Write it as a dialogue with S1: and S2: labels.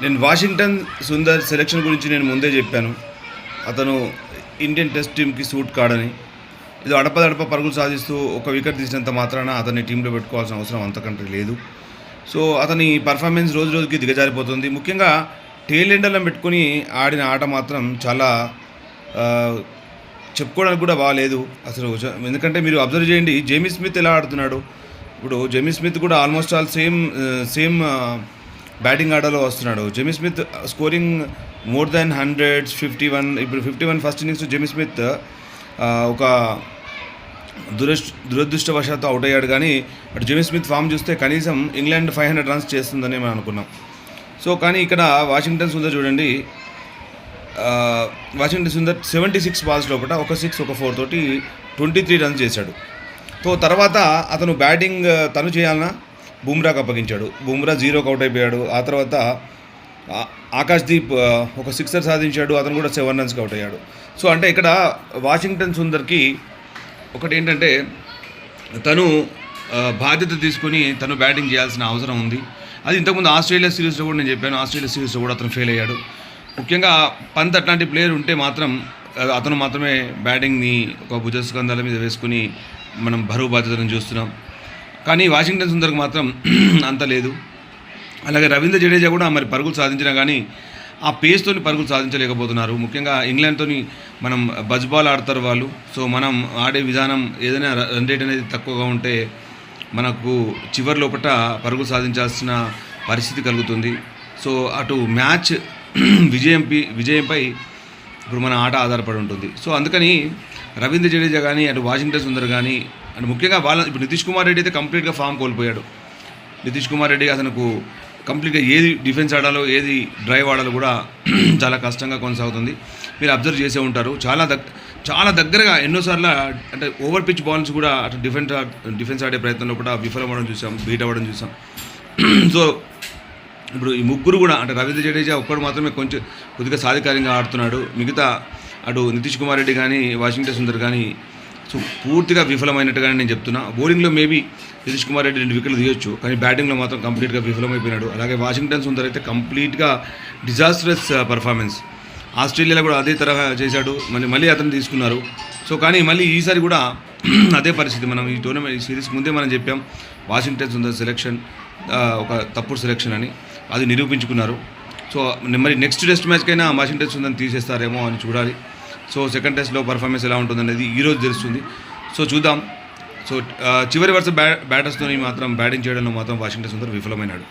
S1: నేను Washington Sundar selection గురించి నేను ముందే చెప్పాను. అతను ఇండియన్ టెస్ట్ టీంకి సూట్ కాడని. ఇది అడపదడప పరుగులు సాధిస్తూ ఒక వికెట్ తీసినంత మాత్రాన అతన్ని టీంలో పెట్టుకోవాల్సిన అవసరం అంతకంటే లేదు. సో అతని పర్ఫార్మెన్స్ రోజు రోజుకి దిగజారిపోతుంది. ముఖ్యంగా టేల్ ఎండర్లను పెట్టుకొని ఆడిన ఆట మాత్రం చాలా చెప్పుకోవడానికి కూడా బాగాలేదు అసలు. ఎందుకంటే మీరు అబ్జర్వ్ చేయండి, జేమీ స్మిత్ ఎలా ఆడుతున్నాడు. ఇప్పుడు జేమీ స్మిత్ కూడా ఆల్మోస్ట్ ఆల్ సేమ్ బ్యాటింగ్ ఆర్డర్లో వస్తున్నాడు. Jamie Smith scoring more than 100, 51. ఇప్పుడు 51 ఫస్ట్ ఇన్నింగ్స్ జేమీ స్మిత్ ఒక దురదృష్టవశాత్తు అవుట్ అయ్యాడు. కానీ అటు జేమీ స్మిత్ ఫామ్ చూస్తే కనీసం ఇంగ్లాండ్ 500 రన్స్ చేస్తుందని మనం అనుకున్నాం. సో కానీ ఇక్కడ వాషింగ్టన్ సుందర్ చూడండి, వాషింగ్టన్ సుందర్ 76 బాల్స్ లోపల ఒక 6 ఒక 4 తోటి 23 రన్స్ చేశాడు. సో తర్వాత అతను బ్యాటింగ్ తను చేయాలన్నా బుమ్రాకి అప్పగించాడు. బుమ్రా 0కి అవుట్ అయిపోయాడు. ఆ తర్వాత ఆకాశ్దీప్ ఒక 6 సాధించాడు. అతను కూడా 7 రన్స్కి అవుట్ అయ్యాడు. సో అంటే ఇక్కడ వాషింగ్టన్ సుందర్కి ఒకటి ఏంటంటే తను బాధ్యత తీసుకొని తను బ్యాటింగ్ చేయాల్సిన అవసరం ఉంది. అది ఇంతకుముందు ఆస్ట్రేలియా సిరీస్లో కూడా నేను చెప్పాను. ఆస్ట్రేలియా సిరీస్లో కూడా అతను ఫెయిల్ అయ్యాడు. ముఖ్యంగా పంత్ అట్లాంటి ప్లేయర్ ఉంటే మాత్రం అతను మాత్రమే బ్యాటింగ్ని ఒక భుజస్కంధాల మీద వేసుకుని మనం బరువు బాధ్యతను చూస్తున్నాం. కానీ వాషింగ్టన్ సుందర్కి మాత్రం అంత లేదు. అలాగే రవీంద్ర జడేజా కూడా మరి పరుగులు సాధించినా కానీ ఆ పేస్తో పరుగులు సాధించలేకపోతున్నారు. ముఖ్యంగా ఇంగ్లాండ్తో మనం బజ్ బాల్ ఆడతారు వాళ్ళు. సో మనం ఆడే విధానం ఏదైనా రన్ రేట్ అనేది తక్కువగా ఉంటే మనకు చివరి లోపల పరుగులు సాధించాల్సిన పరిస్థితి కలుగుతుంది. సో అటు మ్యాచ్ విజయంపై ఇప్పుడు మన ఆట ఆధారపడి ఉంటుంది. సో అందుకని రవీంద్ర జడేజా కానీ అటు వాషింగ్టన్ సుందర్ కానీ అండ్ ముఖ్యంగా ఇప్పుడు నితీష్ కుమార్ రెడ్డి అయితే కంప్లీట్గా ఫామ్ కోల్పోయాడు. నితీష్ కుమార్ రెడ్డి అతనికి కంప్లీట్గా ఏది డిఫెన్స్ ఆడాలో ఏది డ్రైవ్ ఆడాలో కూడా చాలా కష్టంగా కొనసాగుతుంది. మీరు అబ్జర్వ్ చేసే ఉంటారు. చాలా దగ్గరగా ఎన్నోసార్లు అంటే ఓవర్ పిచ్ బాల్స్ కూడా అటు డిఫెన్స్ ఆడే ప్రయత్నంలో కూడా విఫలమవడం చూసాం, బీట్ అవ్వడం చూసాం. సో ఇప్పుడు ఈ ముగ్గురు కూడా అంటే రవీంద్ర జడేజా ఒక్కడు మాత్రమే కొద్దిగా సాధికారంగా ఆడుతున్నాడు. మిగతా అటు నితీష్ కుమార్ రెడ్డి కానీ వాషింగ్టన్ సుందర్ కానీ సో పూర్తిగా విఫలమైనట్టుగానే నేను చెప్తున్నా. బౌలింగ్లో మేబీ నితీష్ కుమార్ రెడ్డి 2 వికెట్లు తీయొచ్చు, కానీ బ్యాటింగ్లో మాత్రం కంప్లీట్గా విఫలమైపోయినాడు. అలాగే వాషింగ్టన్ సుందర్ అయితే కంప్లీట్గా డిజాస్ట్రస్ పర్ఫార్మెన్స్. ఆస్ట్రేలియాలో కూడా అదే తరహా చేశాడు, మళ్ళీ అతను తీసుకున్నారు. సో కానీ మళ్ళీ ఈసారి కూడా అదే పరిస్థితి. మనం ఈ టోర్నమెంట్ సిరీస్ ముందే మనం చెప్పాం వాషింగ్టన్ సుందర్ సెలెక్షన్ ఒక తప్పుడు సెలెక్షన్ అని, అది నిరూపించుకున్నారు. సో మరి నెక్స్ట్ టెస్ట్ మ్యాచ్కైనా వాషింగ్టన్ సుందర్ని తీసేస్తారేమో అని చూడాలి. సో సెకండ్ టెస్ట్లో పర్ఫార్మెన్స్ ఎలా ఉంటుందనేది ఈరోజు తెలుస్తుంది. సో చూద్దాం. సో చివరి వరుస బ్యాటర్స్తో మాత్రం బ్యాటింగ్ చేయడంలో మాత్రం వాషింగ్టన్ సుందర్ విఫలమైనాడు.